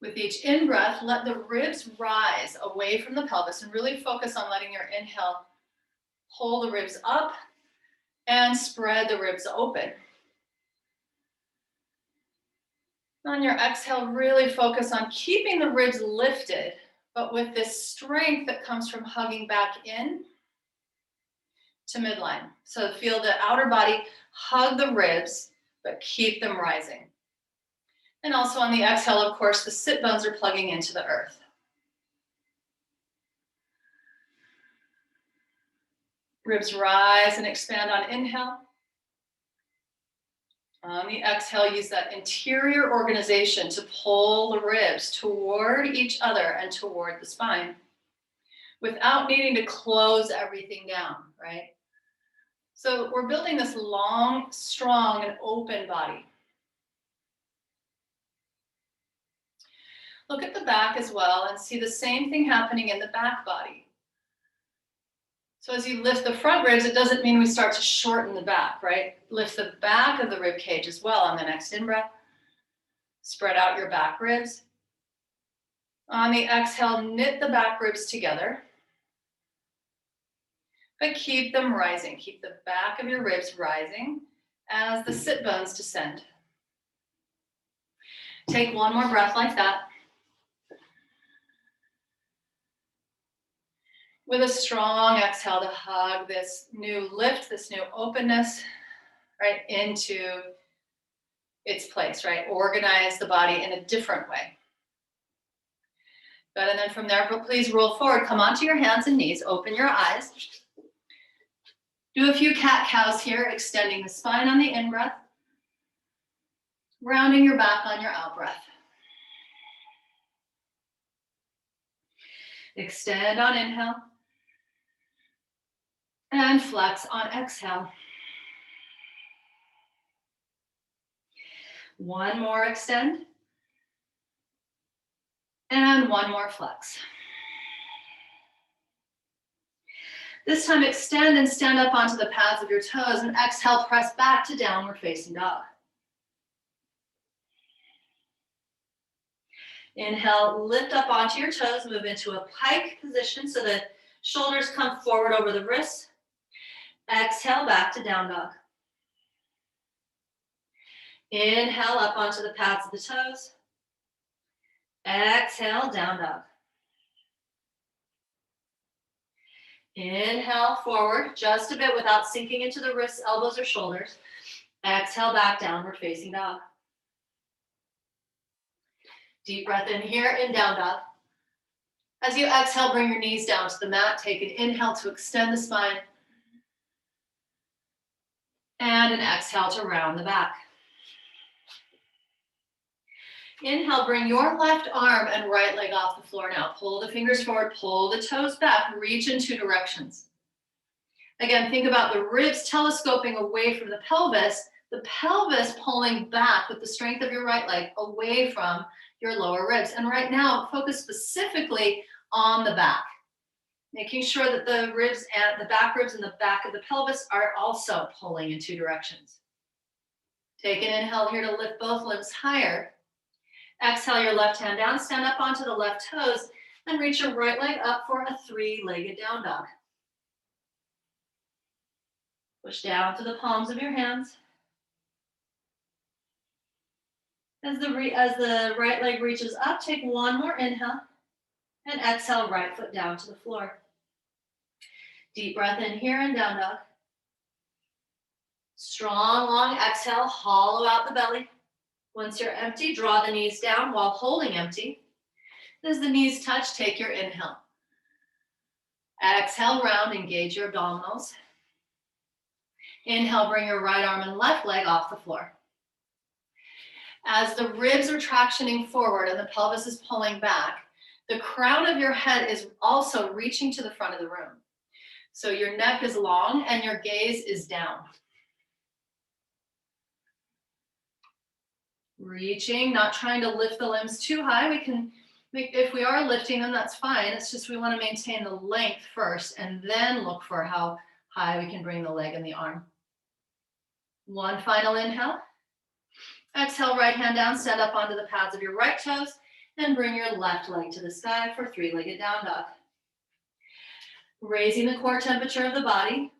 With each in-breath, let the ribs rise away from the pelvis and really focus on letting your inhale pull the ribs up and spread the ribs open. On your exhale, really focus on keeping the ribs lifted, but with this strength that comes from hugging back in to midline. So feel the outer body hug the ribs, but keep them rising. And also on the exhale, of course, the sit bones are plugging into the earth. Ribs rise and expand on inhale. On the exhale, use that interior organization to pull the ribs toward each other and toward the spine without needing to close everything down, right? So we're building this long, strong, and open body. Look at the back as well and see the same thing happening in the back body. So as you lift the front ribs, it doesn't mean we start to shorten the back, right? Lift the back of the rib cage as well on the next in-breath. Spread out your back ribs. On the exhale, knit the back ribs together. But keep them rising. Keep the back of your ribs rising as the sit bones descend. Take one more breath like that. With a strong exhale to hug this new lift, this new openness, right, into its place, right? Organize the body in a different way. Good, and then from there, please roll forward. Come onto your hands and knees. Open your eyes. Do a few cat-cows here, extending the spine on the in-breath, rounding your back on your out-breath. Extend on inhale. And flex on exhale. One more extend. And one more flex. This time extend and stand up onto the pads of your toes and exhale, press back to downward facing dog. Inhale, lift up onto your toes, move into a pike position so the shoulders come forward over the wrists. Exhale, back to down dog. Inhale, up onto the pads of the toes. Exhale, down dog. Inhale, forward, just a bit without sinking into the wrists, elbows, or shoulders. Exhale, back, downward facing dog. Deep breath in here, in down dog. As you exhale, bring your knees down to the mat. Take an inhale to extend the spine. And an exhale to round the back. Inhale, bring your left arm and right leg off the floor now. Pull the fingers forward, pull the toes back, reach in two directions. Again, think about the ribs telescoping away from the pelvis pulling back with the strength of your right leg away from your lower ribs. And right now, focus specifically on the back, making sure that the ribs and the back ribs and the back of the pelvis are also pulling in two directions. Take an inhale here to lift both limbs higher. Exhale your left hand down, stand up onto the left toes, and reach your right leg up for a three-legged down dog. Push down to the palms of your hands. As the right leg reaches up, take one more inhale, and exhale, right foot down to the floor. Deep breath in here and down dog. Strong, long exhale, hollow out the belly. Once you're empty, draw the knees down while holding empty. As the knees touch, take your inhale. Exhale, round, engage your abdominals. Inhale, bring your right arm and left leg off the floor. As the ribs are tractioning forward and the pelvis is pulling back, the crown of your head is also reaching to the front of the room. So your neck is long and your gaze is down. Reaching, not trying to lift the limbs too high. We can, if we are lifting them, that's fine. It's just we want to maintain the length first and then look for how high we can bring the leg and the arm. One final inhale. Exhale, right hand down, stand up onto the pads of your right toes. And bring your left leg to the sky for three-legged down dog. Raising the core temperature of the body.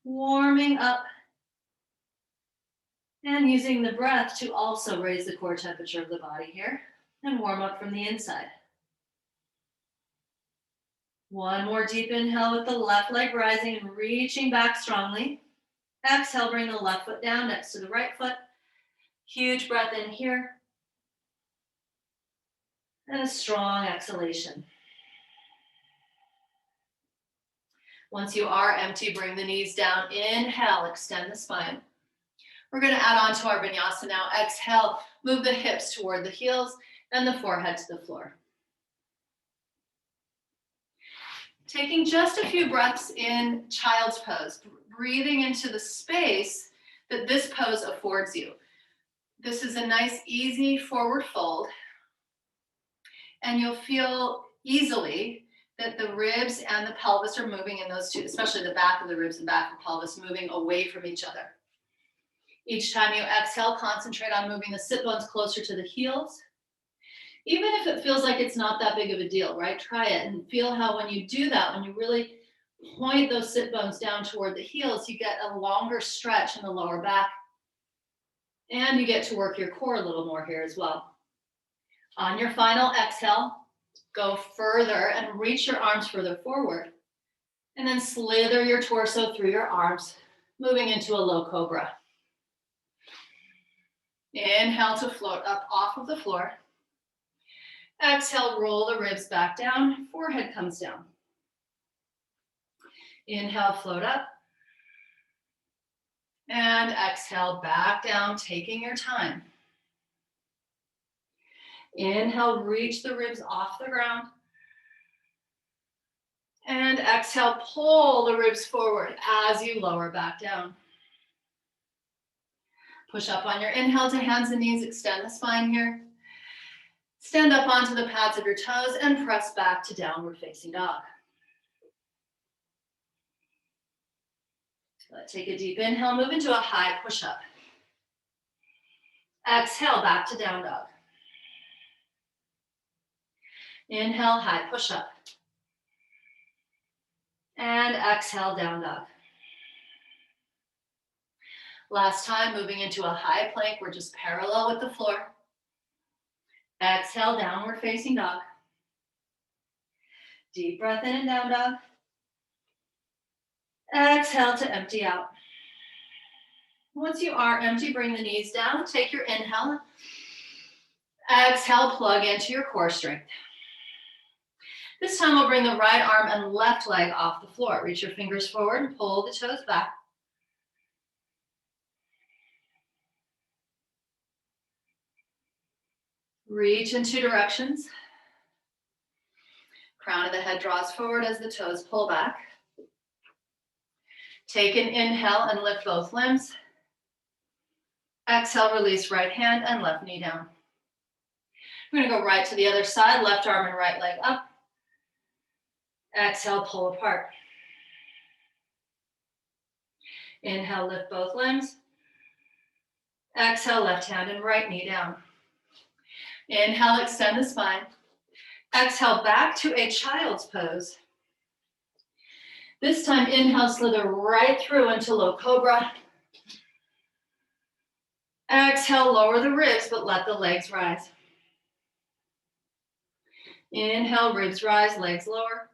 Warming up. And using the breath to also raise the core temperature of the body here and warm up from the inside. One more deep inhale with the left leg rising and reaching back strongly. Exhale, bring the left foot down next to the right foot. Huge breath in here. And a strong exhalation. Once you are empty, bring the knees down. Inhale, extend the spine. We're going to add on to our vinyasa now. Exhale, move the hips toward the heels and the forehead to the floor. Taking just a few breaths in child's pose, breathing into the space that this pose affords you. This is a nice, easy forward fold. And you'll feel easily that the ribs and the pelvis are moving in those two, especially the back of the ribs and back of the pelvis moving away from each other. Each time you exhale, concentrate on moving the sit bones closer to the heels. Even if it feels like it's not that big of a deal, right? Try it and feel how when you do that, when you really point those sit bones down toward the heels, you get a longer stretch in the lower back. And you get to work your core a little more here as well. On your final exhale, go further and reach your arms further forward. And then slither your torso through your arms, moving into a low cobra. Inhale to float up off of the floor. Exhale, roll the ribs back down, forehead comes down. Inhale, float up. And exhale, back down, taking your time. Inhale, reach the ribs off the ground. And exhale, pull the ribs forward as you lower back down. Push up on your inhale to hands and knees, extend the spine here. Stand up onto the pads of your toes and press back to downward facing dog. Let's take a deep inhale, move into a high push-up. Exhale, back to down dog. Inhale, high push-up. And exhale, down dog. Last time, moving into a high plank, we're just parallel with the floor. Exhale, downward facing dog. Deep breath in and down dog. Exhale to empty out. Once you are empty, bring the knees down. Take your inhale. Exhale, plug into your core strength. This time we'll bring the right arm and left leg off the floor. Reach your fingers forward and pull the toes back. Reach in two directions. Crown of the head draws forward as the toes pull back. Take an inhale and lift both limbs. Exhale, release right hand and left knee down. We're going to go right to the other side, left arm and right leg up. Exhale, pull apart. Inhale, lift both limbs. Exhale, left hand and right knee down. Inhale, extend the spine. Exhale, back to a child's pose. This time, inhale, slither right through into low cobra. Exhale, lower the ribs, but let the legs rise. Inhale, ribs rise, legs lower.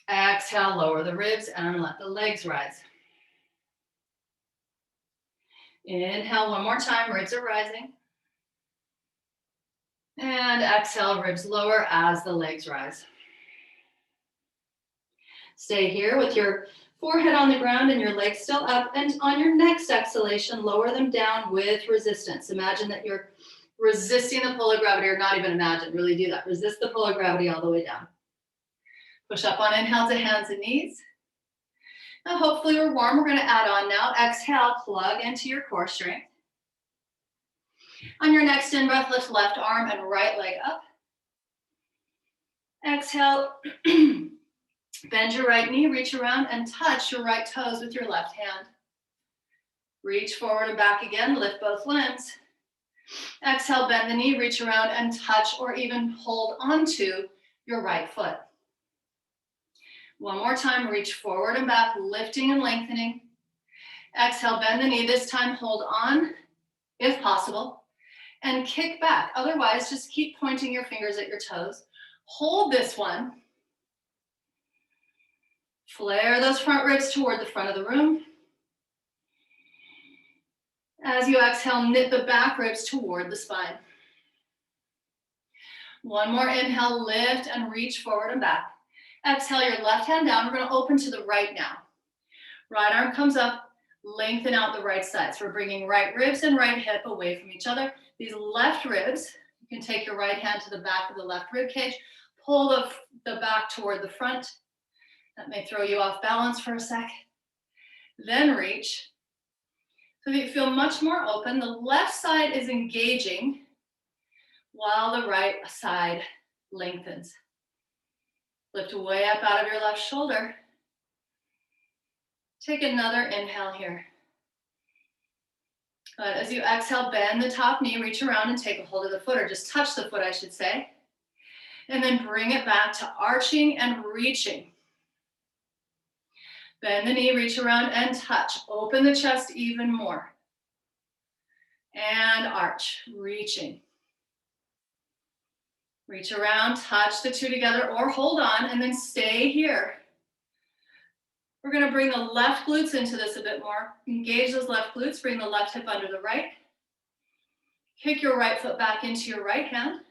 Exhale, lower the ribs and let the legs rise. Inhale, one more time, ribs are rising. And exhale, ribs lower as the legs rise. Stay here with your forehead on the ground and your legs still up. And on your next exhalation, lower them down with resistance. Imagine that you're resisting the pull of gravity, or not even imagine, really do that. Resist the pull of gravity all the way down. Push up on inhale to hands and knees. Now hopefully we're warm. We're going to add on now. Exhale, plug into your core strength. On your next in-breath, lift left arm and right leg up. Exhale, bend your right knee, reach around and touch your right toes with your left hand. Reach forward and back again, lift both limbs. Exhale, bend the knee, reach around and touch or even hold onto your right foot. One more time, reach forward and back, lifting and lengthening. Exhale, bend the knee, this time hold on, if possible, and kick back. Otherwise, just keep pointing your fingers at your toes. Hold this one. Flare those front ribs toward the front of the room. As you exhale, knit the back ribs toward the spine. One more inhale, lift and reach forward and back. Exhale your left hand down. We're going to open to the right now. Right arm comes up, lengthen out the right side. So we're bringing right ribs and right hip away from each other. These left ribs, you can take your right hand to the back of the left rib cage, pull the back toward the front. That may throw you off balance for a sec. Then reach. So that you feel much more open. The left side is engaging while the right side lengthens. Lift way up out of your left shoulder. Take another inhale here. Good. As you exhale, bend the top knee, reach around and take a hold of the foot, or just touch the foot, I should say. And then bring it back to arching and reaching. Bend the knee, reach around and touch. Open the chest even more. And arch, reaching. Reach around, touch the two together or hold on and then stay here. We're going to bring the left glutes into this a bit more. Engage those left glutes, bring the left hip under the right. Kick your right foot back into your right hand.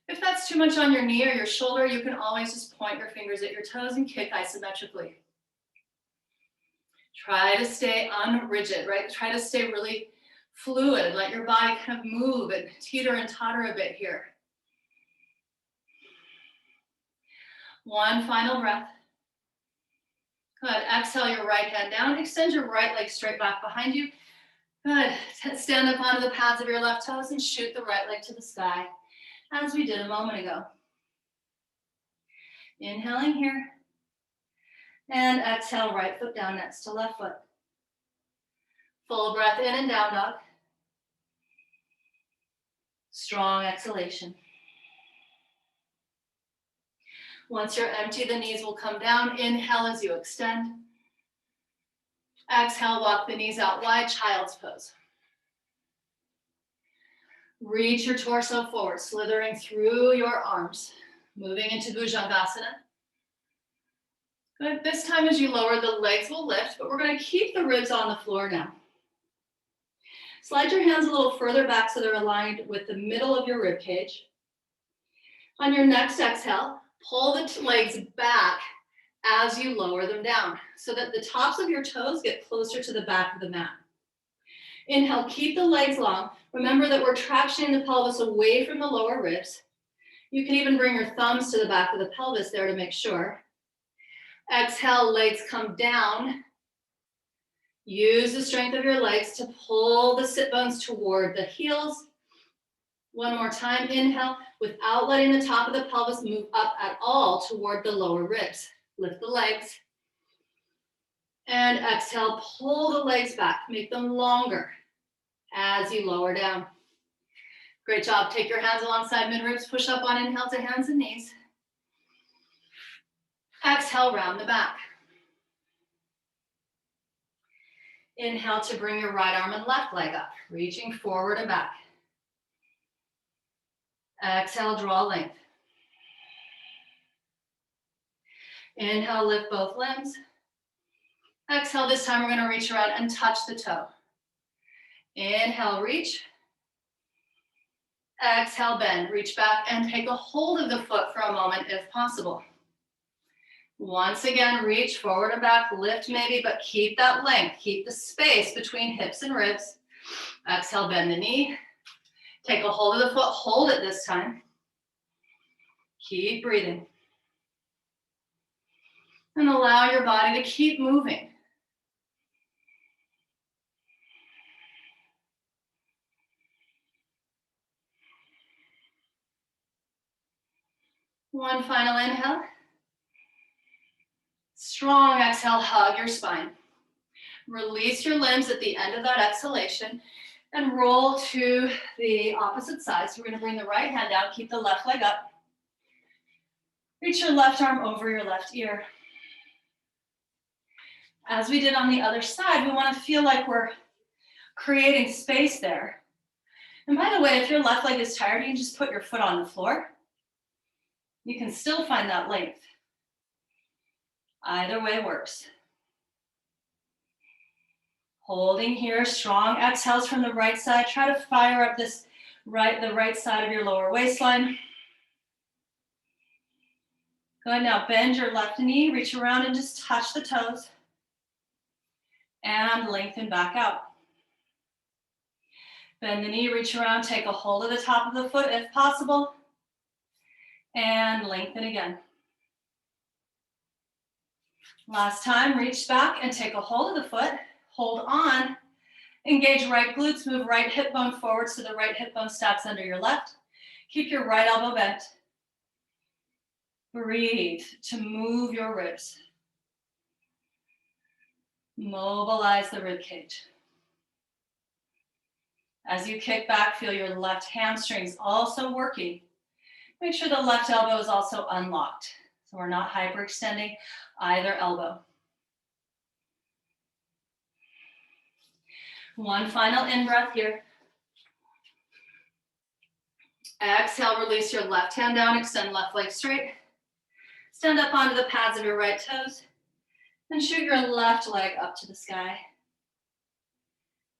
If that's too much on your knee or your shoulder, you can always just point your fingers at your toes and kick isometrically. Try to stay unrigid, right? Try to stay really fluid. Let your body kind of move and teeter and totter a bit here. One final breath. Good. Exhale your right hand down. Extend your right leg straight back behind you. Good. Stand up onto the pads of your left toes and shoot the right leg to the sky, as we did a moment ago. Inhaling here. And exhale, right foot down next to left foot. Full breath in and down dog. Strong exhalation. Once you're empty, the knees will come down. Inhale as you extend. Exhale, walk the knees out wide, child's pose. Reach your torso forward, slithering through your arms, moving into Bhujangasana. Good. This time as you lower, the legs will lift, but we're going to keep the ribs on the floor now. Slide your hands a little further back so they're aligned with the middle of your rib cage. On your next exhale, pull the legs back as you lower them down so that the tops of your toes get closer to the back of the mat. Inhale, keep the legs long. Remember that we're tractioning the pelvis away from the lower ribs. You can even bring your thumbs to the back of the pelvis there to make sure. Exhale, legs come down. Use the strength of your legs to pull the sit bones toward the heels. One more time, inhale, without letting the top of the pelvis move up at all toward the lower ribs. Lift the legs. And exhale, pull the legs back, make them longer as you lower down. Great job. Take your hands alongside mid-ribs, push up on inhale to hands and knees. Exhale, round the back. Inhale to bring your right arm and left leg up, reaching forward and back. Exhale, draw length. Inhale, lift both limbs. Exhale, this time we're going to reach around and touch the toe. Inhale, reach. Exhale, bend, reach back and take a hold of the foot for a moment if possible. Once again, reach forward and back, lift maybe, but keep that length. Keep the space between hips and ribs. Exhale, bend the knee. Take a hold of the foot, hold it this time. Keep breathing. And allow your body to keep moving. One final inhale. Strong exhale, hug your spine. Release your limbs at the end of that exhalation and roll to the opposite side. So we're going to bring the right hand down, keep the left leg up. Reach your left arm over your left ear. As we did on the other side, we want to feel like we're creating space there. And by the way, if your left leg is tired, you can just put your foot on the floor. You can still find that length. Either way works. Holding here, strong exhales from the right side. Try to fire up the right side of your lower waistline. Good, now bend your left knee, reach around and just touch the toes. And lengthen back out. Bend the knee, reach around, take a hold of the top of the foot if possible. And lengthen again. Last time, reach back and take a hold of the foot. Hold on. Engage right glutes, move right hip bone forward so the right hip bone stacks under your left. Keep your right elbow bent. Breathe to move your ribs. Mobilize the rib cage. As you kick back, feel your left hamstrings also working. Make sure the left elbow is also unlocked. So we're not hyperextending either elbow. One final in-breath here. Exhale, release your left hand down, extend left leg straight. Stand up onto the pads of your right toes and shoot your left leg up to the sky.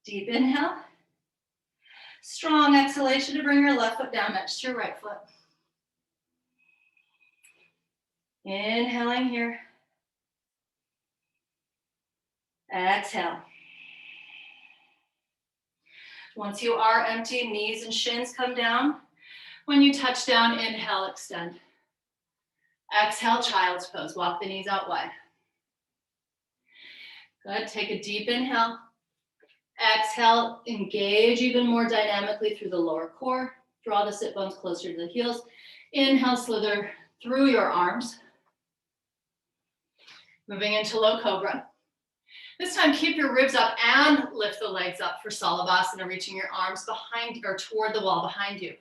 Deep inhale. Strong exhalation to bring your left foot down next to your right foot. Inhaling here. Exhale. Once you are empty, knees and shins come down. When you touch down, inhale, extend. Exhale, child's pose. Walk the knees out wide. Good. Take a deep inhale. Exhale, engage even more dynamically through the lower core. Draw the sit bones closer to the heels. Inhale, slither through your arms. Moving into low cobra. This time, keep your ribs up and lift the legs up for Salabhasana, reaching your arms behind or toward the wall behind you.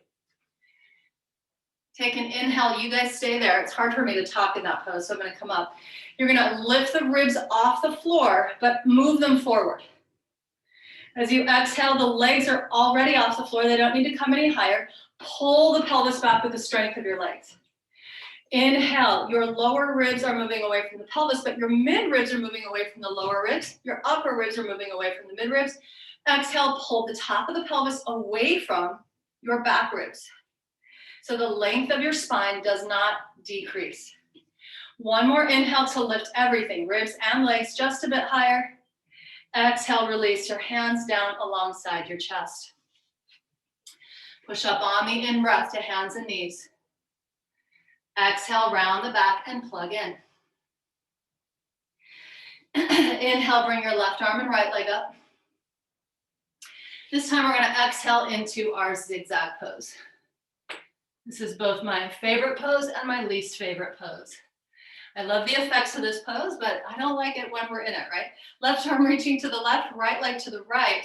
Take an inhale. You guys stay there. It's hard for me to talk in that pose, so I'm going to come up. You're going to lift the ribs off the floor, but move them forward. As you exhale, the legs are already off the floor. They don't need to come any higher. Pull the pelvis back with the strength of your legs. Inhale, your lower ribs are moving away from the pelvis, but your mid ribs are moving away from the lower ribs. Your upper ribs are moving away from the mid ribs. Exhale, pull the top of the pelvis away from your back ribs. So the length of your spine does not decrease. One more inhale to lift everything, ribs and legs just a bit higher. Exhale, release your hands down alongside your chest. Push up on the in-breath to hands and knees. Exhale, round the back and plug in. Inhale, bring your left arm and right leg up. This time we're going to exhale into our zigzag pose. This is both my favorite pose and my least favorite pose. I love the effects of this pose, but I don't like it when we're in it, right? Left arm reaching to the left, right leg to the right,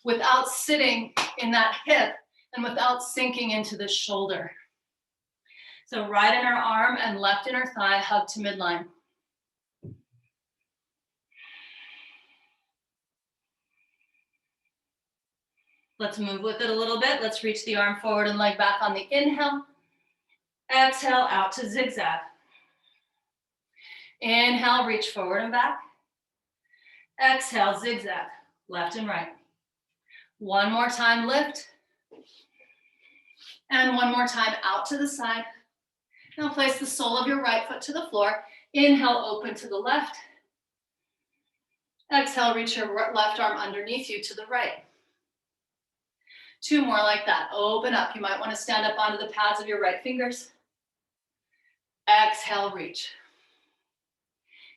without sitting in that hip and without sinking into the shoulder. So right inner arm and left inner thigh hug to midline. Let's move with it a little bit. Let's reach the arm forward and leg back on the inhale. Exhale, out to zigzag. Inhale, reach forward and back. Exhale, zigzag, left and right. One more time, lift. And one more time, out to the side. Now place the sole of your right foot to the floor. Inhale, open to the left. Exhale, reach your left arm underneath you to the right. Two more like that. Open up. You might want to stand up onto the pads of your right fingers. Exhale, reach.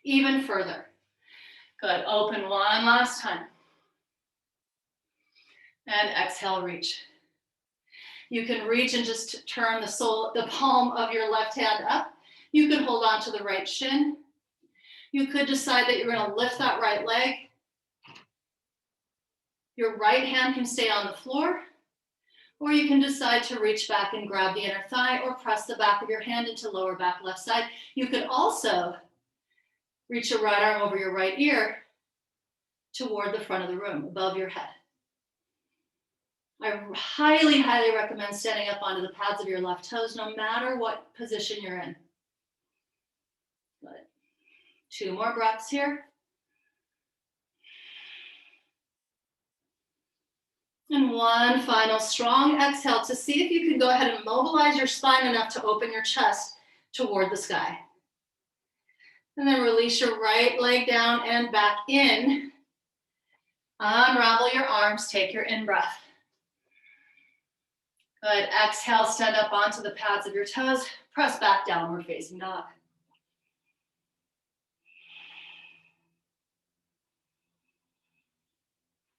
Even further. Good. Open one last time. And exhale, reach. You can reach and just turn the palm of your left hand up. You can hold on to the right shin. You could decide that you're going to lift that right leg Your right hand can stay on the floor, or you can decide to reach back and grab the inner thigh or press the back of your hand into lower back left side. You could also reach your right arm over your right ear toward the front of the room, above your head. I highly, highly recommend standing up onto the pads of your left toes, no matter what position you're in. Good. 2 more breaths here. And one final strong exhale to see if you can go ahead and mobilize your spine enough to open your chest toward the sky. And then release your right leg down and back in. Unravel your arms, take your in-breath. Good, exhale, stand up onto the pads of your toes, press back, downward facing dog.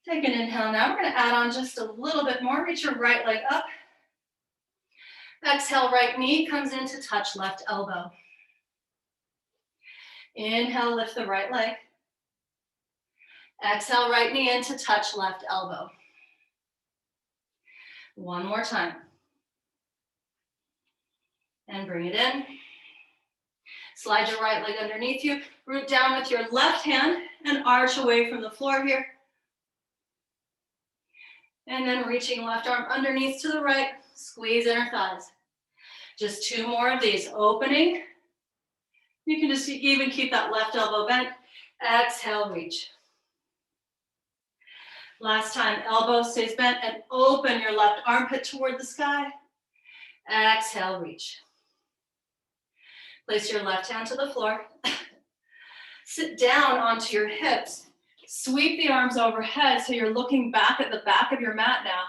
Take an inhale now, we're gonna add on just a little bit more, reach your right leg up. Exhale, right knee comes in to touch left elbow. Inhale, lift the right leg. Exhale, right knee in to touch left elbow. One more time. And bring it in. Slide your right leg underneath you. Root down with your left hand and arch away from the floor here. And then reaching left arm underneath to the right, squeeze inner thighs. Just 2 more of these. Opening. You can just even keep that left elbow bent. Exhale, reach. Last time, elbow stays bent and open your left armpit toward the sky. Exhale, reach. Place your left hand to the floor. Sit down onto your hips. Sweep the arms overhead so you're looking back at the back of your mat now.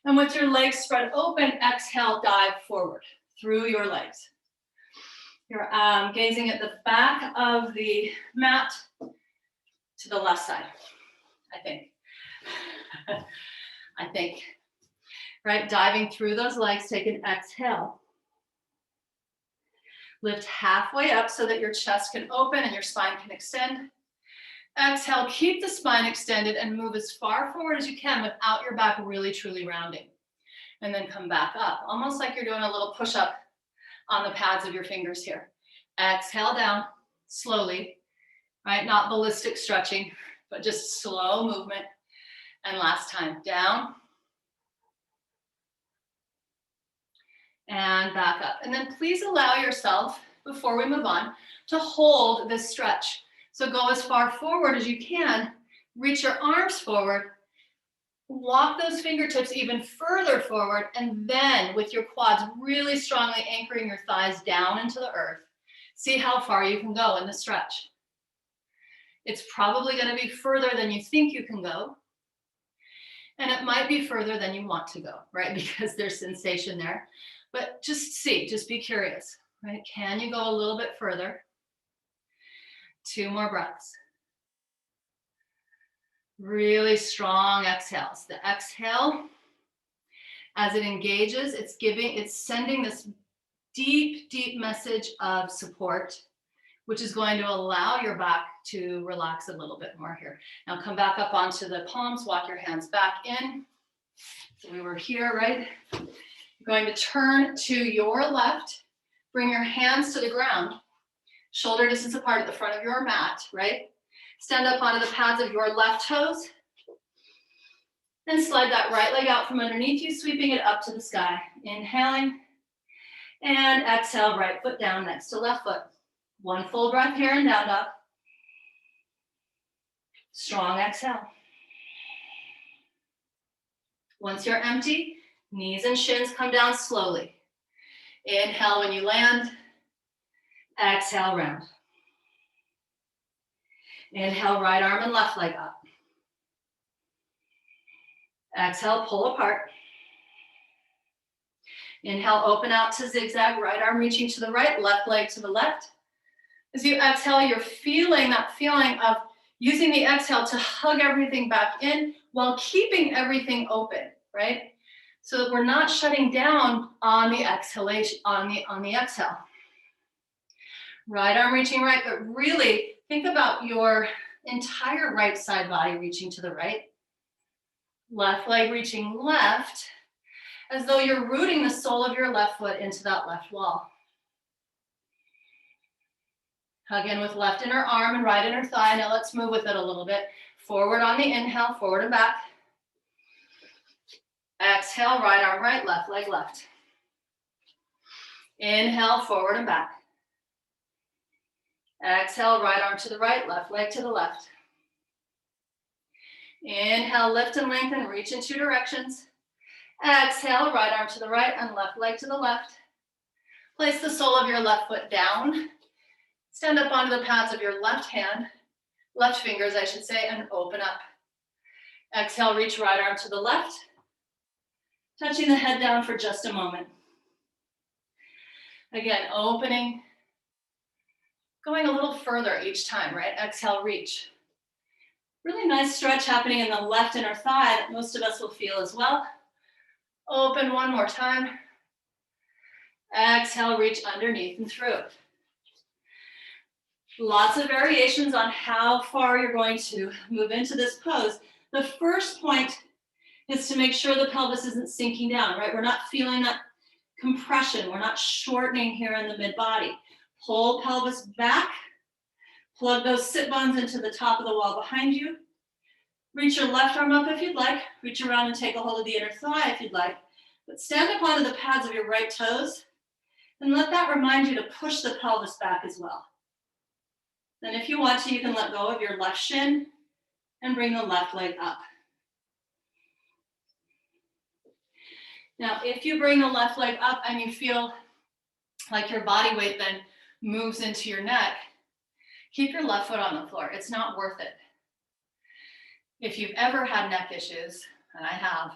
And with your legs spread open, exhale, dive forward through your legs. You're gazing at the back of the mat to the left side, I think. I think. Right, diving through those legs, take an exhale. Lift halfway up so that your chest can open and your spine can extend. Exhale, keep the spine extended and move as far forward as you can without your back really truly rounding. And then come back up, almost like you're doing a little push-up on the pads of your fingers here. Exhale down, slowly, right? Not ballistic stretching, but just slow movement. And last time, down. And back up. And then please allow yourself, before we move on, to hold this stretch. So go as far forward as you can, reach your arms forward, walk those fingertips even further forward, and then with your quads really strongly anchoring your thighs down into the earth, see how far you can go in the stretch. It's probably going to be further than you think you can go. And it might be further than you want to go, right? Because there's sensation there. But just see, just be curious, right? Can you go a little bit further? 2 more breaths. Really strong exhales. The exhale, as it engages, it's sending this deep, deep message of support, which is going to allow your back to relax a little bit more here. Now come back up onto the palms, walk your hands back in. So we were here, right? You're going to turn to your left, bring your hands to the ground, shoulder distance apart at the front of your mat, right? Stand up onto the pads of your left toes and slide that right leg out from underneath you, sweeping it up to the sky. Inhaling and exhale, right foot down next to left foot. 1 full breath here and down dog. Strong exhale. Once you're empty, knees and shins come down slowly. Inhale when you land. Exhale, round. Inhale, right arm and left leg up. Exhale, pull apart. Inhale, open out to zigzag, right arm reaching to the right, left leg to the left. As you exhale, you're feeling that feeling of using the exhale to hug everything back in while keeping everything open, right? So that we're not shutting down on the exhalation, on the exhale. Right arm reaching right, but really think about your entire right side body reaching to the right. Left leg reaching left, as though you're rooting the sole of your left foot into that left wall. Hug in with left inner arm and right inner thigh. Now let's move with it a little bit. Forward on the inhale, forward and back. Exhale, right arm right, left leg left. Inhale, forward and back. Exhale, right arm to the right, left leg to the left. Inhale, lift and lengthen, reach in 2 directions. Exhale, right arm to the right and left leg to the left. Place the sole of your left foot down. Stand up onto the pads of your left hand, left fingers, I should say, and open up. Exhale, reach right arm to the left, touching the head down for just a moment. Again, opening, going a little further each time, right? Exhale, reach. Really nice stretch happening in the left inner thigh that most of us will feel as well. Open one more time. Exhale, reach underneath and through. Lots of variations on how far you're going to move into this pose. The first point is to make sure the pelvis isn't sinking down, right? We're not feeling that compression. We're not shortening here in the mid-body. Pull pelvis back. Plug those sit bones into the top of the wall behind you. Reach your left arm up if you'd like. Reach around and take a hold of the inner thigh if you'd like. But stand up onto the pads of your right toes and let that remind you to push the pelvis back as well. Then if you want to, you can let go of your left shin and bring the left leg up. Now, if you bring the left leg up and you feel like your body weight then moves into your neck, keep your left foot on the floor. It's not worth it. If you've ever had neck issues, and I have,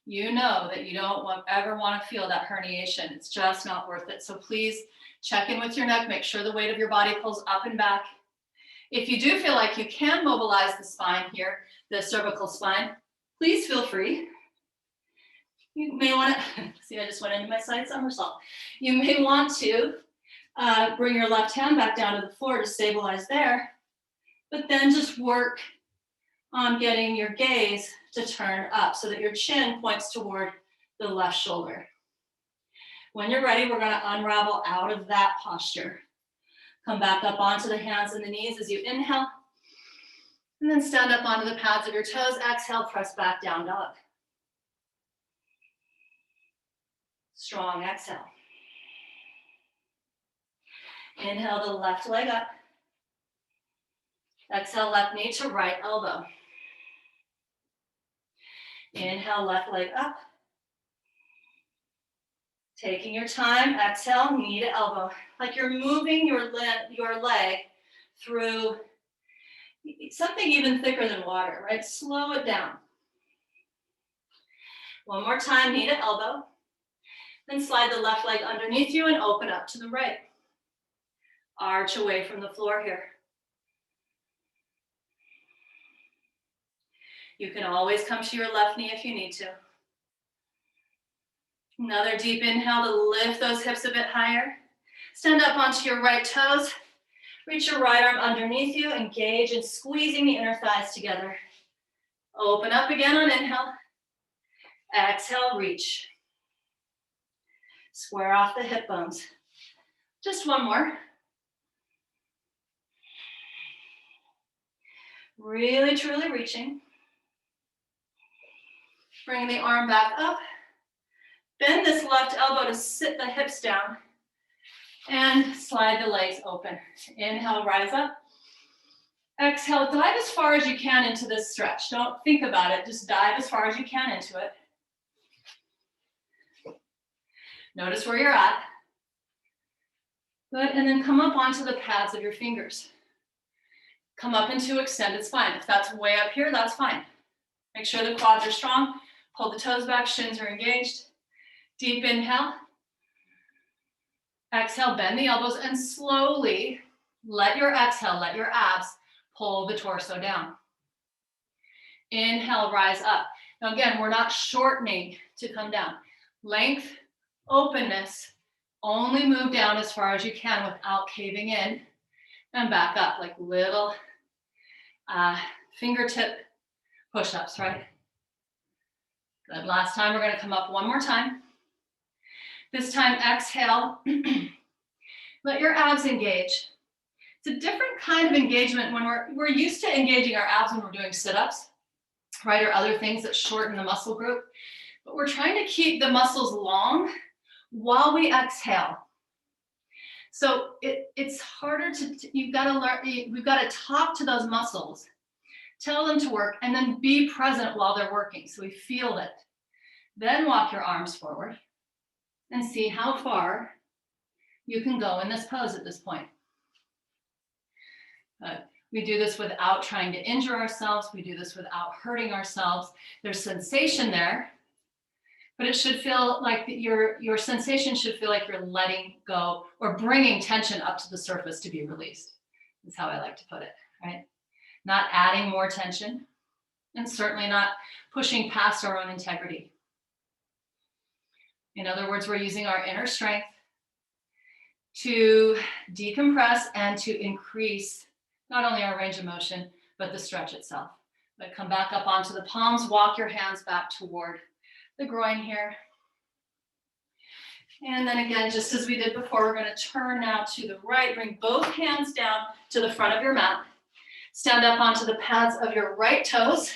you know that you don't ever want to feel that herniation. It's just not worth it. So please check in with your neck, make sure the weight of your body pulls up and back. If you do feel like you can mobilize the spine here, the cervical spine, please feel free. You may want to, see, I just went into my side somersault. You may want to bring your left hand back down to the floor to stabilize there, but then just work on getting your gaze to turn up so that your chin points toward the left shoulder. When you're ready, we're going to unravel out of that posture. Come back up onto the hands and the knees as you inhale, and then stand up onto the pads of your toes. Exhale, press back, down dog. Strong exhale. Inhale the left leg up. Exhale, left knee to right elbow. Inhale, left leg up. Taking your time, exhale, knee to elbow. Like you're moving your leg through something even thicker than water, right? Slow it down. One more time, knee to elbow. Then slide the left leg underneath you and open up to the right. Arch away from the floor here. You can always come to your left knee if you need to. Another deep inhale to lift those hips a bit higher. Stand up onto your right toes. Reach your right arm underneath you, engage in squeezing the inner thighs together. Open up again on inhale. Exhale, reach. Square off the hip bones. Just one more. Really, truly reaching. Bring the arm back up. Bend this left elbow to sit the hips down. And slide the legs open. Inhale, rise up. Exhale, dive as far as you can into this stretch. Don't think about it, just dive as far as you can into it. Notice where you're at. Good, and then come up onto the pads of your fingers. Come up into extended spine. If that's way up here, that's fine. Make sure the quads are strong. Pull the toes back, shins are engaged. Deep inhale. Exhale, bend the elbows and slowly let your exhale, let your abs pull the torso down. Inhale, rise up. Now again, we're not shortening to come down. Length, openness, only move down as far as you can without caving in and back up like little fingertip push-ups, right? Good. Last time, we're going to come up one more time. This time, exhale. Let your abs engage. It's a different kind of engagement when we're used to engaging our abs when we're doing sit-ups, right, or other things that shorten the muscle group. But we're trying to keep the muscles long while we exhale. So it's harder you've got to learn, we've got to talk to those muscles, tell them to work, and then be present while they're working so we feel it. Then walk your arms forward and see how far you can go in this pose at this point. We do this without trying to injure ourselves. We do this without hurting ourselves. There's sensation there, but it should feel like your sensation should feel like you're letting go or bringing tension up to the surface to be released. That's how I like to put it, right? Not adding more tension and certainly not pushing past our own integrity. In other words, we're using our inner strength to decompress and to increase not only our range of motion, but the stretch itself. But come back up onto the palms, walk your hands back toward the groin here. And then again, just as we did before, we're going to turn now to the right, bring both hands down to the front of your mat. Stand up onto the pads of your right toes.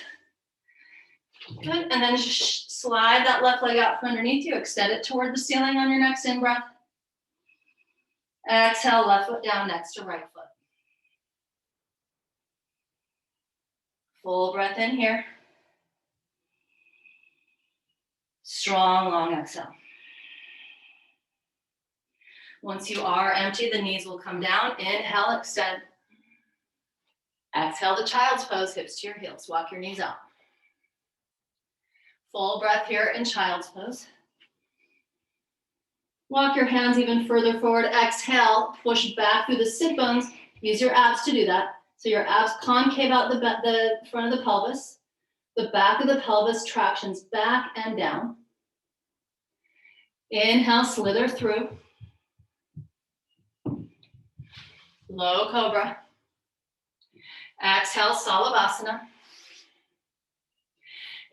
Good, and then just slide that left leg out from underneath you, extend it toward the ceiling on your next in-breath. Exhale, left foot down next to right foot. Full breath in here. Strong, long exhale. Once you are empty, the knees will come down. Inhale, extend. Exhale to child's pose, hips to your heels. Walk your knees out. Full breath here in child's pose. Walk your hands even further forward. Exhale, push back through the sit bones. Use your abs to do that. So your abs concave out the front of the pelvis. The back of the pelvis tractions back and down. Inhale, slither through. Low cobra. Exhale, Salabhasana.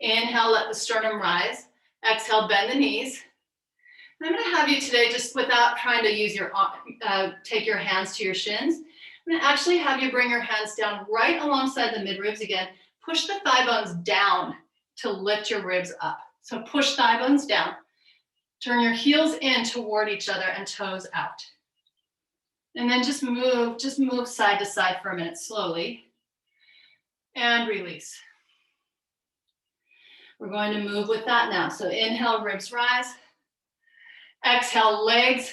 Inhale, let the sternum rise. Exhale, bend the knees. I'm going to have you today, just without trying to use take your hands to your shins, I'm going to actually have you bring your hands down right alongside the midribs again. Push the thigh bones down to lift your ribs up. So push thigh bones down. Turn your heels in toward each other and toes out. And then just move side to side for a minute slowly. And release. We're going to move with that now. So inhale, ribs rise. Exhale, legs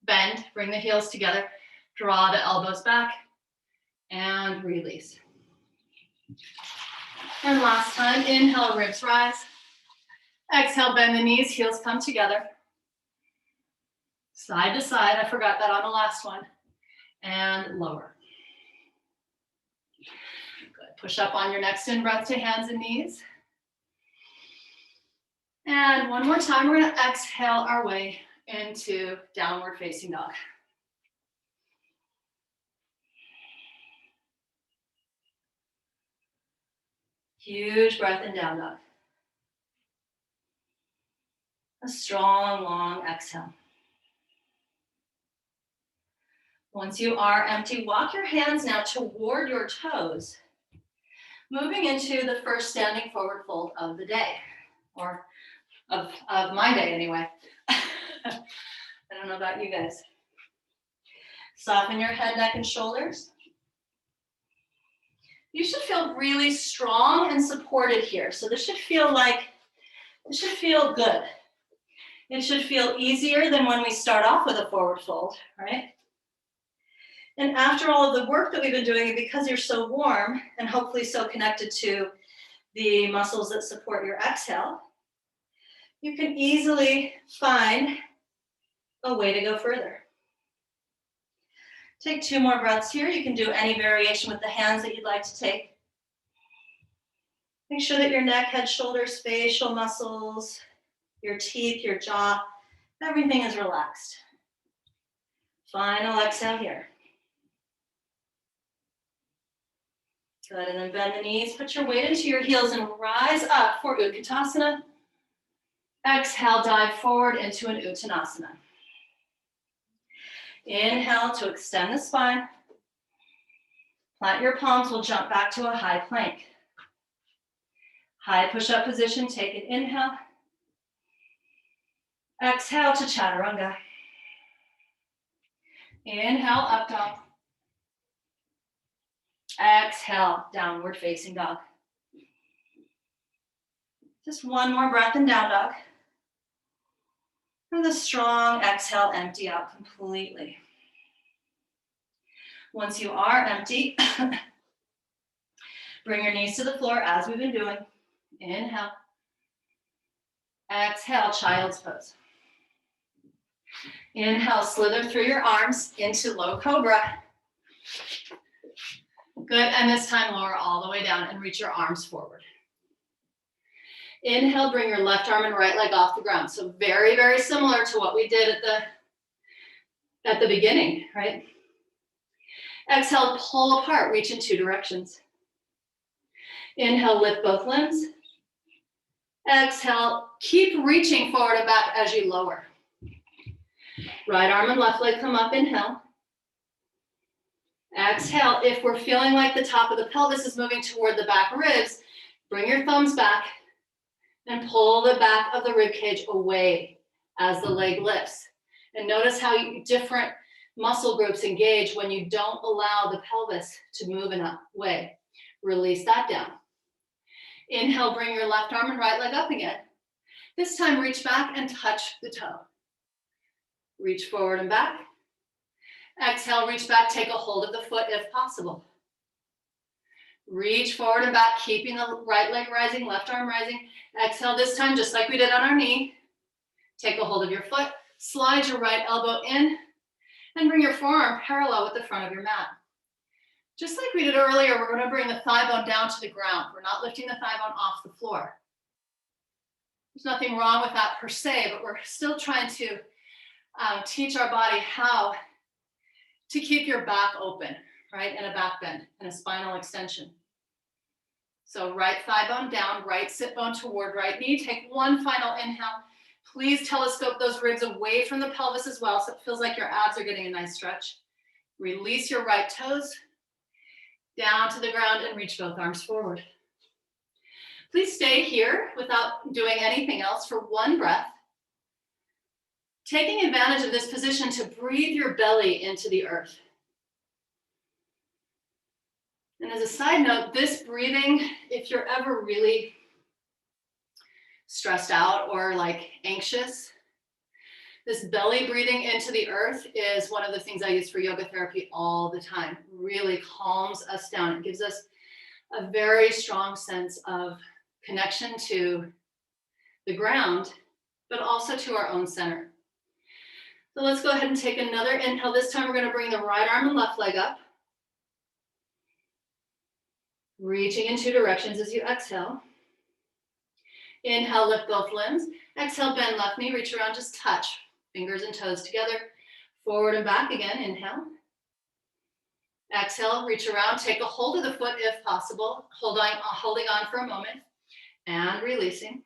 bend. Bring the heels together. Draw the elbows back. And release. And last time, inhale, ribs rise. Exhale, bend the knees, heels come together. Side to side, I forgot that on the last one. And lower. Good. Push up on your next in-breath to hands and knees. And one more time, we're going to exhale our way into downward facing dog. Huge breath in down dog. A strong, long exhale. Once you are empty, walk your hands now toward your toes, moving into the first standing forward fold of the day, or of my day anyway. I don't know about you guys. Soften your head, neck, and shoulders. You should feel really strong and supported here. So this should feel good. It should feel easier than when we start off with a forward fold, right? And after all of the work that we've been doing, because you're so warm and hopefully so connected to the muscles that support your exhale, you can easily find a way to go further. Take 2 more breaths here. You can do any variation with the hands that you'd like to take. Make sure that your neck, head, shoulders, facial muscles, your teeth, your jaw, everything is relaxed. Final exhale here. Good, and then bend the knees, put your weight into your heels and rise up for Utkatasana. Exhale, dive forward into an Uttanasana. Inhale to extend the spine. Plant your palms, we'll jump back to a high plank. High push-up position, take an inhale. Exhale to Chaturanga. Inhale, up dog. Exhale, downward facing dog. Just one more breath in down dog. And the strong exhale, empty out completely. Once you are empty, bring your knees to the floor as we've been doing. Inhale. Exhale, child's pose. Inhale, slither through your arms into low cobra. Good, and this time lower all the way down and reach your arms forward. Inhale, bring your left arm and right leg off the ground. So very, very similar to what we did at the beginning, right? Exhale, pull apart, reach in two directions. Inhale, lift both limbs. Exhale, keep reaching forward and back as you lower. Right arm and left leg come up, inhale. Exhale, if we're feeling like the top of the pelvis is moving toward the back ribs, bring your thumbs back and pull the back of the rib cage away as the leg lifts. And notice how different muscle groups engage when you don't allow the pelvis to move in a way. Release that down. Inhale, bring your left arm and right leg up again. This time, reach back and touch the toe. Reach forward and back. Exhale, reach back, take a hold of the foot if possible. Reach forward and back, keeping the right leg rising, left arm rising. Exhale this time, just like we did on our knee. Take a hold of your foot, slide your right elbow in, and bring your forearm parallel with the front of your mat. Just like we did earlier, we're going to bring the thigh bone down to the ground. We're not lifting the thigh bone off the floor. There's nothing wrong with that per se, but we're still trying to teach our body how to keep your back open, right? And a back bend and a spinal extension. So right thigh bone down, right sit bone toward right knee. Take one final inhale. Please telescope those ribs away from the pelvis as well, so it feels like your abs are getting a nice stretch. Release your right toes down to the ground and reach both arms forward. Please stay here without doing anything else for one breath. Taking advantage of this position to breathe your belly into the earth. And as a side note, this breathing, if you're ever really stressed out or like anxious, this belly breathing into the earth is one of the things I use for yoga therapy all the time. It really calms us down. It gives us a very strong sense of connection to the ground, but also to our own center. So let's go ahead and take another inhale. This time we're going to bring the right arm and left leg up. Reaching in two directions as you exhale. Inhale, lift both limbs. Exhale, bend left knee, reach around, just touch. Fingers and toes together. Forward and back again, inhale. Exhale, reach around, take a hold of the foot if possible. Holding on for a moment and releasing.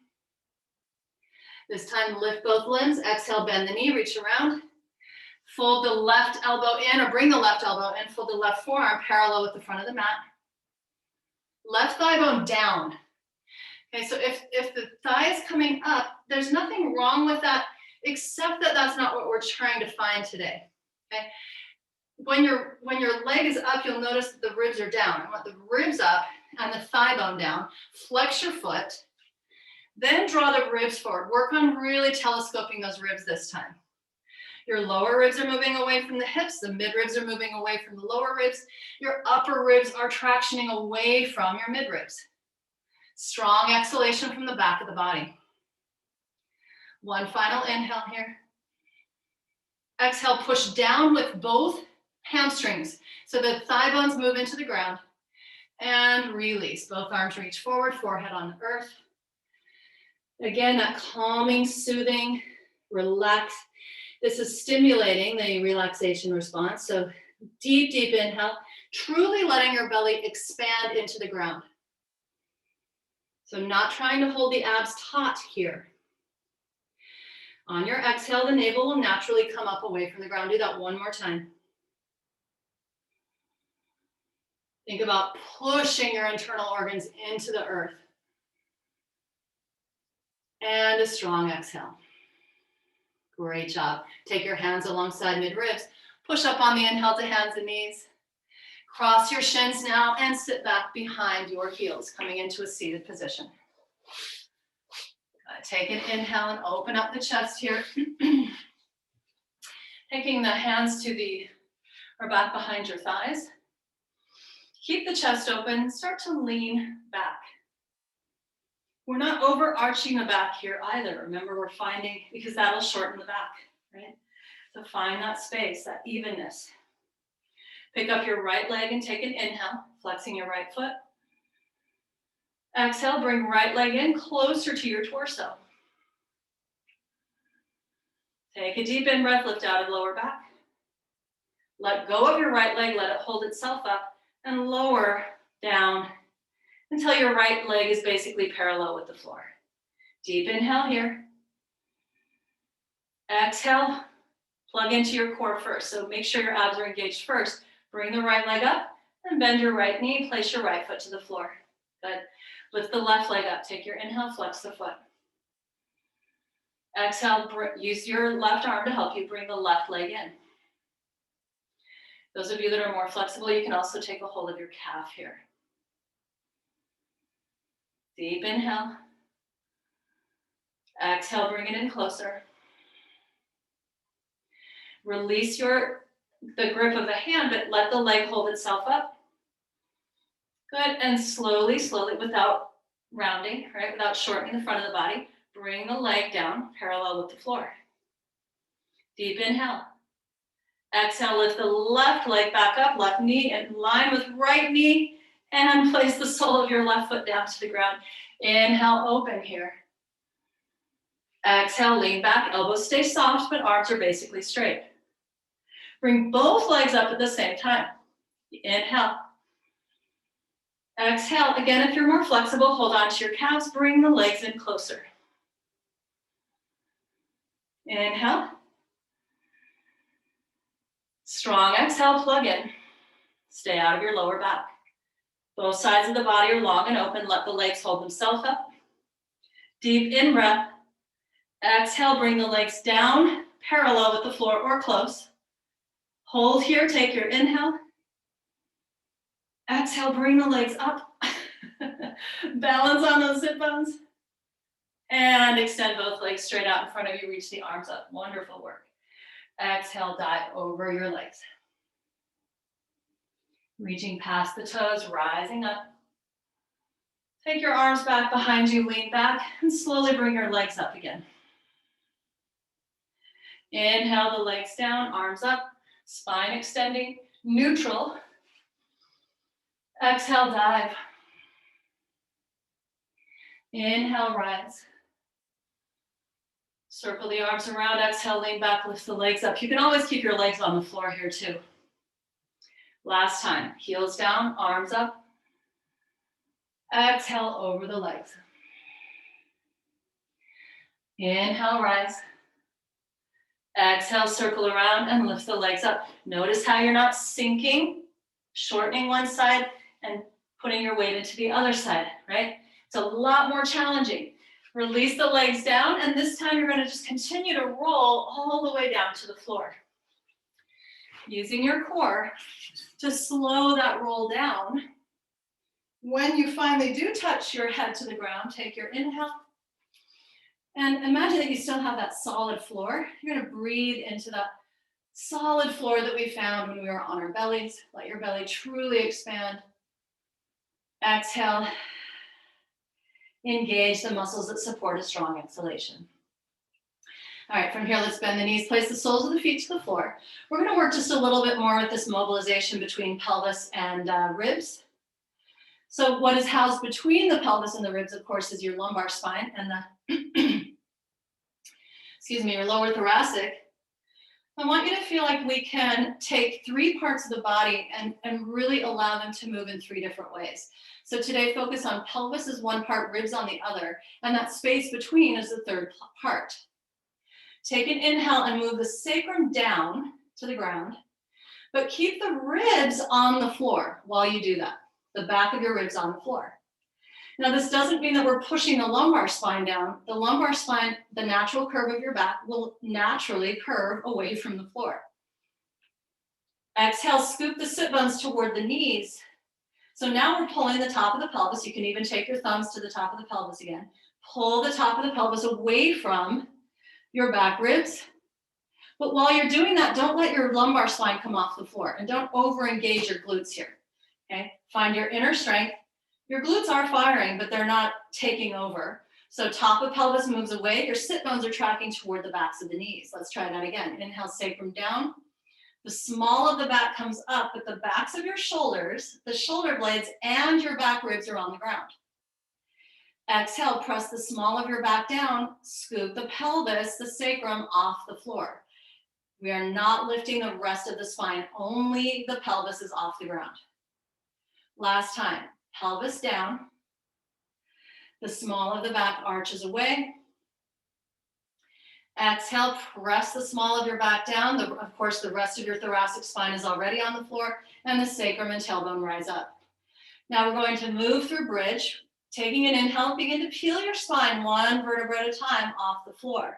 This time, lift both limbs. Exhale, bend the knee, reach around. Fold the left elbow in, or bring the left elbow in. Fold the left forearm parallel with the front of the mat. Left thigh bone down. Okay, so if the thigh is coming up, there's nothing wrong with that, except that that's not what we're trying to find today. Okay, when your leg is up, you'll notice that the ribs are down. I want the ribs up and the thigh bone down. Flex your foot. Then draw the ribs forward. Work on really telescoping those ribs this time. Your lower ribs are moving away from the hips. The mid ribs are moving away from the lower ribs. Your upper ribs are tractioning away from your mid ribs. Strong exhalation from the back of the body. One final inhale here. Exhale, push down with both hamstrings so the thigh bones move into the ground. And release. Both arms reach forward, forehead on the earth. Again, that calming, soothing, relax. This is stimulating the relaxation response. So deep, deep inhale, truly letting your belly expand into the ground. So not trying to hold the abs taut here. On your exhale, the navel will naturally come up away from the ground. Do that one more time. Think about pushing your internal organs into the earth. And a strong exhale. Great job. Take your hands alongside mid-ribs. Push up on the inhale to hands and knees. Cross your shins now and sit back behind your heels, coming into a seated position. Take an inhale and open up the chest here. Taking the hands to the, or back behind your thighs. Keep the chest open, start to lean back. We're not overarching the back here either. Remember, we're finding, because that'll shorten the back, right? So find that space, that evenness. Pick up your right leg and take an inhale, flexing your right foot. Exhale, bring right leg in closer to your torso. Take a deep in-breath, lift out of lower back. Let go of your right leg, let it hold itself up, and lower down until your right leg is basically parallel with the floor. Deep inhale here. Exhale, plug into your core first. So make sure your abs are engaged first. Bring the right leg up and bend your right knee. Place your right foot to the floor. Good. Lift the left leg up. Take your inhale, flex the foot. Exhale, use your left arm to help you bring the left leg in. Those of you that are more flexible, you can also take a hold of your calf here. Deep inhale. Exhale, bring it in closer. Release the grip of the hand, but let the leg hold itself up. Good, and slowly, without rounding, right, without shortening the front of the body, bring the leg down parallel with the floor. Deep inhale. Exhale, lift the left leg back up, left knee in line with right knee, and place the sole of your left foot down to the ground. Inhale, open here. Exhale, lean back, elbows stay soft, but arms are basically straight. Bring both legs up at the same time. Inhale. Exhale. Again, if you're more flexible, hold on to your calves, bring the legs in closer. Inhale. Strong exhale, plug in. Stay out of your lower back. Both sides of the body are long and open. Let the legs hold themselves up. Deep in breath. Exhale, bring the legs down, parallel with the floor or close. Hold here, take your inhale. Exhale, bring the legs up. Balance on those sit bones. And extend both legs straight out in front of you, reach the arms up. Wonderful work. Exhale, dive over your legs. Reaching past the toes, rising up. Take your arms back behind you, lean back, and slowly bring your legs up again. Inhale the legs down, arms up, spine extending, neutral. Exhale, dive. Inhale, rise. Circle the arms around, exhale, lean back, lift the legs up. You can always keep your legs on the floor here too. Last time, heels down, arms up. Exhale, over the legs. Inhale, rise. Exhale, circle around and lift the legs up. Notice how you're not sinking, shortening one side and putting your weight into the other side, right? It's a lot more challenging. Release the legs down, and this time you're going to just continue to roll all the way down to the floor. Using your core to slow that roll down. When you finally do touch your head to the ground, take your inhale. And imagine that you still have that solid floor. You're going to breathe into that solid floor that we found when we were on our bellies. Let your belly truly expand. Exhale. Engage the muscles that support a strong exhalation. All right, from here, let's bend the knees, place the soles of the feet to the floor. We're going to work just a little bit more with this mobilization between pelvis and ribs. So what is housed between the pelvis and the ribs, of course, is your lumbar spine and the, your lower thoracic. I want you to feel like we can take three parts of the body and really allow them to move in three different ways. So today, focus on pelvis as one part, ribs on the other, and that space between is the third part. Take an inhale and move the sacrum down to the ground, but keep the ribs on the floor while you do that. The back of your ribs on the floor. Now, this doesn't mean that we're pushing the lumbar spine down. The lumbar spine, the natural curve of your back, will naturally curve away from the floor. Exhale, scoop the sit bones toward the knees. So now we're pulling the top of the pelvis. You can even take your thumbs to the top of the pelvis again. Pull the top of the pelvis away from your back ribs. But while you're doing that, don't let your lumbar spine come off the floor, and don't over-engage your glutes here, okay? Find your inner strength. Your glutes are firing, but they're not taking over. So top of pelvis moves away. Your sit bones are tracking toward the backs of the knees. Let's try that again. Inhale, sacrum down. The small of the back comes up, but the backs of your shoulders, the shoulder blades, and your back ribs are on the ground. Exhale, press the small of your back down, scoop the pelvis, the sacrum off the floor. We are not lifting the rest of the spine, only the pelvis is off the ground. Last time, pelvis down, the small of the back arches away. Exhale, press the small of your back down. Of course, the rest of your thoracic spine is already on the floor, and the sacrum and tailbone rise up. Now we're going to move through bridge. Taking an inhale, begin to peel your spine one vertebra at a time off the floor.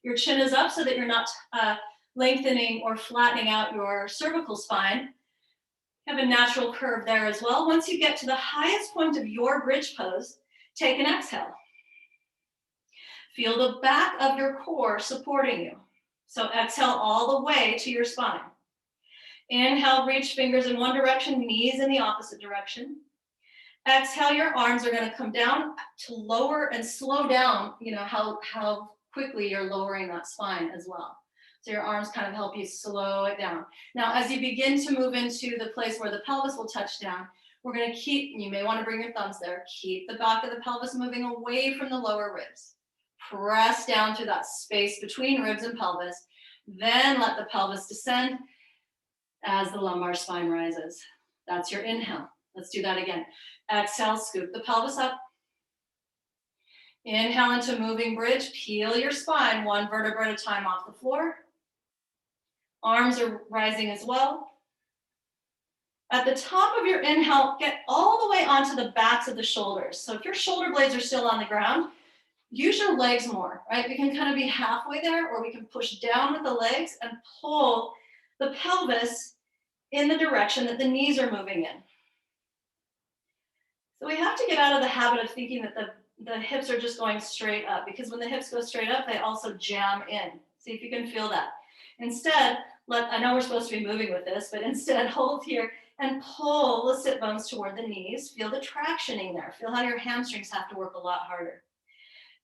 Your chin is up so that you're not lengthening or flattening out your cervical spine. You have a natural curve there as well. Once you get to the highest point of your bridge pose, take an exhale. Feel the back of your core supporting you. So exhale all the way to your spine. Inhale, reach fingers in one direction, knees in the opposite direction. Exhale, your arms are going to come down to lower and slow down, how quickly you're lowering that spine as well. So your arms kind of help you slow it down. Now, as you begin to move into the place where the pelvis will touch down, we're going to you may want to bring your thumbs there, keep the back of the pelvis moving away from the lower ribs. Press down through that space between ribs and pelvis. Then let the pelvis descend as the lumbar spine rises. That's your inhale. Let's do that again. Exhale, scoop the pelvis up. Inhale into moving bridge. Peel your spine one vertebra at a time off the floor. Arms are rising as well. At the top of your inhale, get all the way onto the backs of the shoulders. So if your shoulder blades are still on the ground, use your legs more, right? We can kind of be halfway there, or we can push down with the legs and pull the pelvis in the direction that the knees are moving in. So we have to get out of the habit of thinking that the hips are just going straight up, because when the hips go straight up, they also jam in. See if you can feel that. Instead, I know we're supposed to be moving with this, but instead hold here and pull the sit bones toward the knees. Feel the tractioning there. Feel how your hamstrings have to work a lot harder.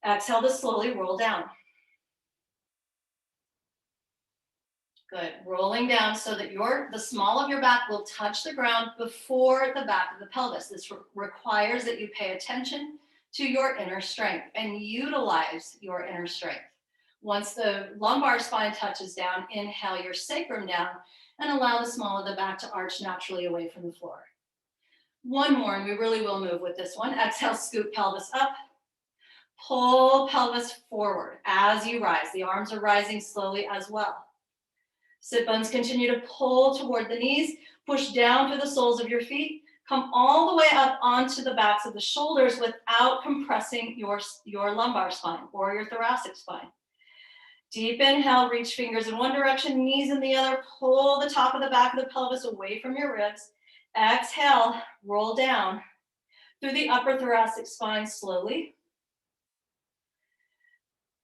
Exhale to slowly roll down. Good. Rolling down so that the small of your back will touch the ground before the back of the pelvis. This requires that you pay attention to your inner strength and utilize your inner strength. Once the lumbar spine touches down, inhale your sacrum down and allow the small of the back to arch naturally away from the floor. One more, and we really will move with this one. Exhale, scoop pelvis up. Pull pelvis forward as you rise. The arms are rising slowly as well. Sit bones continue to pull toward the knees. Push down through the soles of your feet. Come all the way up onto the backs of the shoulders without compressing your lumbar spine or your thoracic spine. Deep inhale, reach fingers in one direction, knees in the other. Pull the top of the back of the pelvis away from your ribs. Exhale, roll down through the upper thoracic spine slowly.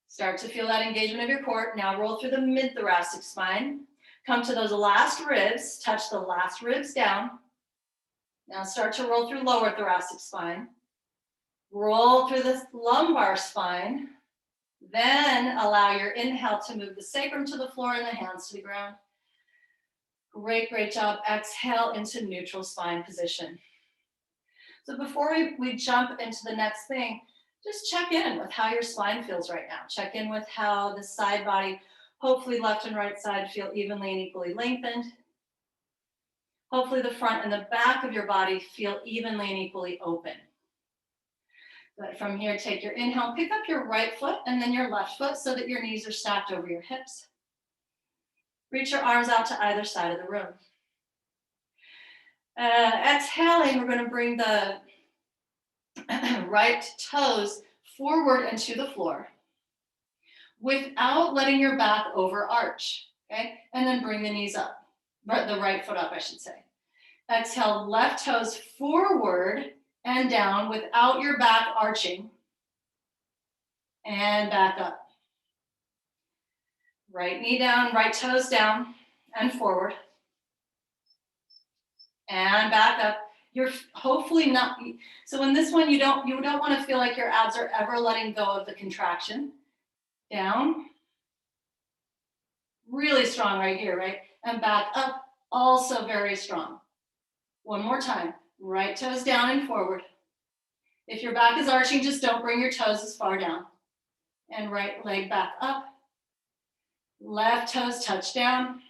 Start to feel that engagement of your core. Now roll through the mid-thoracic spine. Come to those last ribs. Touch the last ribs down. Now start to roll through lower thoracic spine. Roll through the lumbar spine. Then allow your inhale to move the sacrum to the floor and the hands to the ground. Great, great job. Exhale into neutral spine position. So before we jump into the next thing, just check in with how your spine feels right now. Check in with how the side body, hopefully left and right side, feel evenly and equally lengthened. Hopefully the front and the back of your body feel evenly and equally open. But from here, take your inhale, pick up your right foot and then your left foot so that your knees are stacked over your hips. Reach your arms out to either side of the room. Exhaling, we're going to bring the right toes forward and to the floor without letting your back overarch, okay? And then bring the knees up, the right foot up, I should say. Exhale, left toes forward and down without your back arching. And back up. Right knee down, right toes down and forward. And back up. You're hopefully not, so in this one, you don't want to feel like your abs are ever letting go of the contraction. Down. Really strong right here, right? And back up, also very strong. One more time. Right toes down and forward. If your back is arching, just don't bring your toes as far down. And right leg back up. Left toes touch down.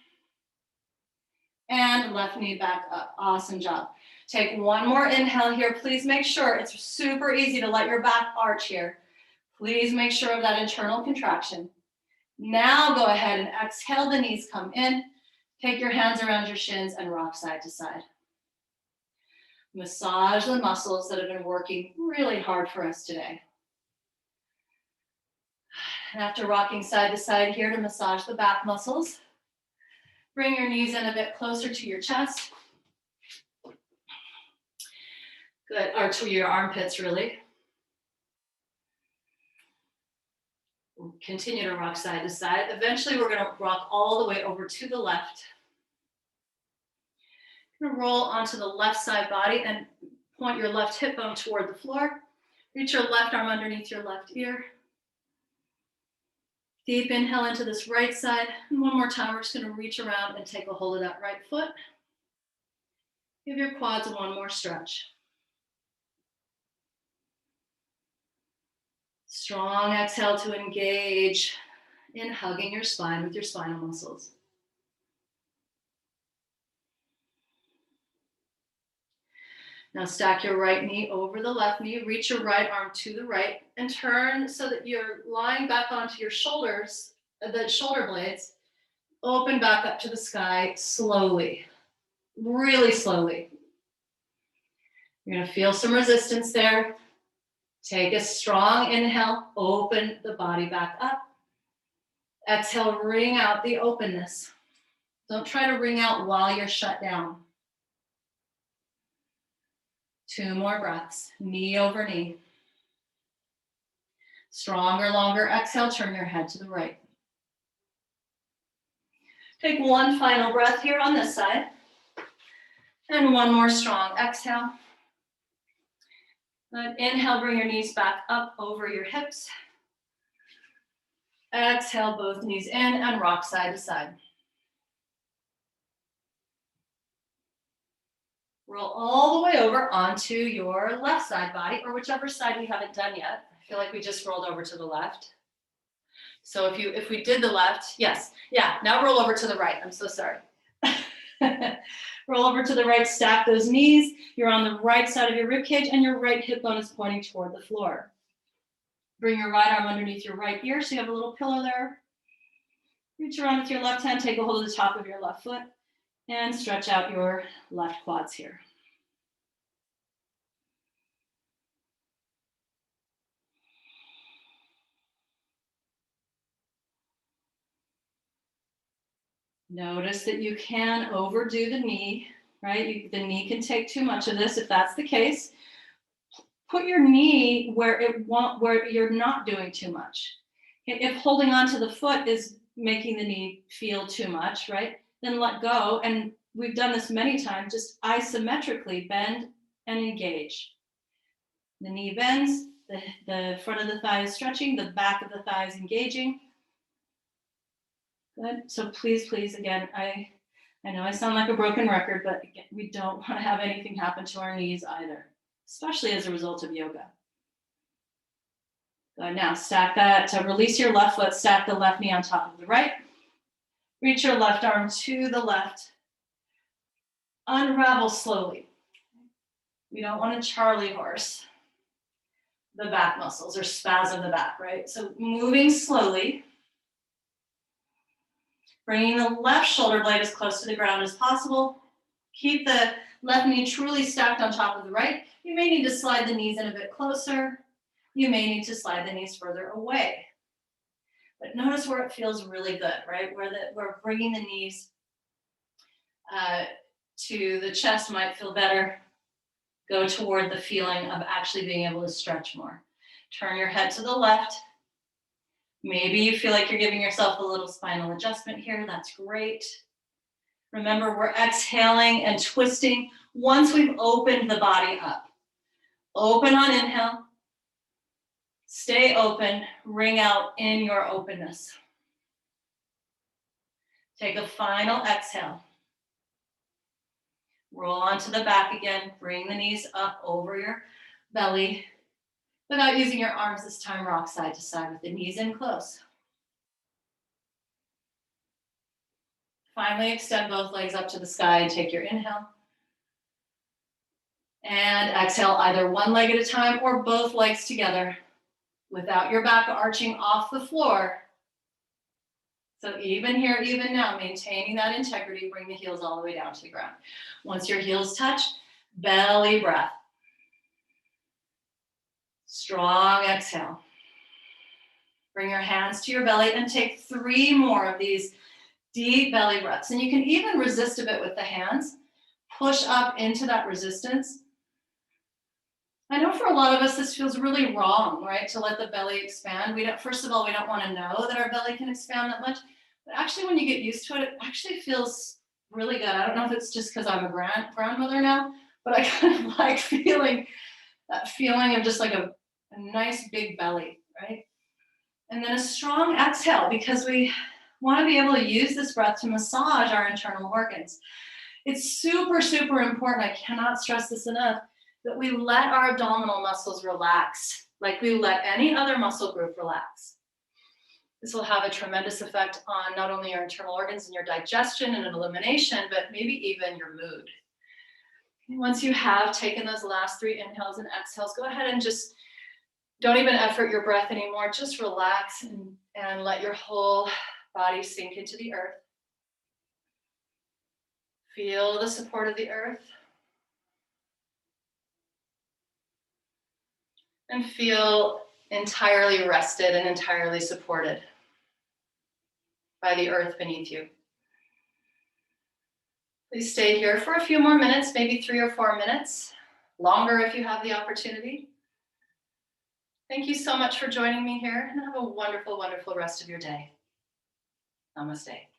And left knee back up. Awesome job. Take one more inhale here. Please make sure, it's super easy to let your back arch here. Please make sure of that internal contraction. Now go ahead and exhale, the knees come in. Take your hands around your shins and rock side to side. Massage the muscles that have been working really hard for us today. And after rocking side to side here to massage the back muscles, bring your knees in a bit closer to your chest. Good, or to your armpits, really. Continue to rock side to side. Eventually, we're going to rock all the way over to the left. You're going to roll onto the left side body and point your left hip bone toward the floor. Reach your left arm underneath your left ear. Deep inhale into this right side. And one more time, we're just going to reach around and take a hold of that right foot. Give your quads one more stretch. Strong exhale to engage in hugging your spine with your spinal muscles. Now stack your right knee over the left knee, reach your right arm to the right, and turn so that you're lying back onto your shoulders, the shoulder blades, open back up to the sky slowly, really slowly. You're gonna feel some resistance there. Take a strong inhale, open the body back up. Exhale, wring out the openness. Don't try to wring out while you're shut down. 2 more breaths, knee over knee. Stronger, longer exhale, turn your head to the right. Take one final breath here on this side. And one more strong exhale. Good. Inhale, bring your knees back up over your hips. Exhale, both knees in and rock side to side. Roll all the way over onto your left side body, or whichever side we haven't done yet. I feel like we just rolled over to the left. So if we did the left, yes. Yeah, now roll over to the right. I'm so sorry. Roll over to the right, stack those knees. You're on the right side of your rib cage and your right hip bone is pointing toward the floor. Bring your right arm underneath your right ear so you have a little pillow there. Reach around with your left hand, take a hold of the top of your left foot and stretch out your left quads here. Notice that you can overdo the knee, right? The knee can take too much of this. If that's the case, put your knee where you're not doing too much. If holding on to the foot is making the knee feel too much, right? Then let go. And we've done this many times, just isometrically bend and engage. The knee bends, the front of the thigh is stretching, the back of the thigh is engaging. Good. So please, please, again, I know I sound like a broken record, but again, we don't want to have anything happen to our knees either, especially as a result of yoga. Good. Now stack that, release your left foot, stack the left knee on top of the right. Reach your left arm to the left. Unravel slowly. We don't want a Charlie horse. the back muscles or spasm the back, right? So moving slowly, bringing the left shoulder blade as close to the ground as possible. Keep the left knee truly stacked on top of the right. You may need to slide the knees in a bit closer. You may need to slide the knees further away. But notice where it feels really good, right? Where we're bringing the knees to the chest might feel better. Go toward the feeling of actually being able to stretch more. Turn your head to the left. Maybe you feel like you're giving yourself a little spinal adjustment here. That's great. Remember, we're exhaling and twisting once we've opened the body up. Open on inhale. Stay open. Ring out in your openness. Take a final exhale. Roll onto the back again. Bring the knees up over your belly. Without using your arms this time, rock side to side with the knees in close. Finally, extend both legs up to the sky and take your inhale. And exhale either one leg at a time or both legs together without your back arching off the floor. So even here, even now, maintaining that integrity, bring the heels all the way down to the ground. Once your heels touch, belly breath. Strong exhale. Bring your hands to your belly and take 3 more of these deep belly breaths. And you can even resist a bit with the hands. Push up into that resistance. I know for a lot of us, this feels really wrong, right? To let the belly expand. First of all, we don't want to know that our belly can expand that much. But actually, when you get used to it, it actually feels really good. I don't know if it's just because I'm a grandmother now, but I kind of like feeling that feeling of just like a nice big belly, right? And then a strong exhale, because we want to be able to use this breath to massage our internal organs. It's super, super important. I cannot stress this enough, that we let our abdominal muscles relax like we let any other muscle group relax. This will have a tremendous effect on not only your internal organs and your digestion and elimination, but maybe even your mood. Once you have taken those last 3 inhales and exhales, go ahead and just don't even effort your breath anymore. Just relax and let your whole body sink into the earth. Feel the support of the earth. And feel entirely rested and entirely supported by the earth beneath you. Please stay here for a few more minutes, maybe 3 or 4 minutes, longer if you have the opportunity. Thank you so much for joining me here, and have a wonderful, wonderful rest of your day. Namaste.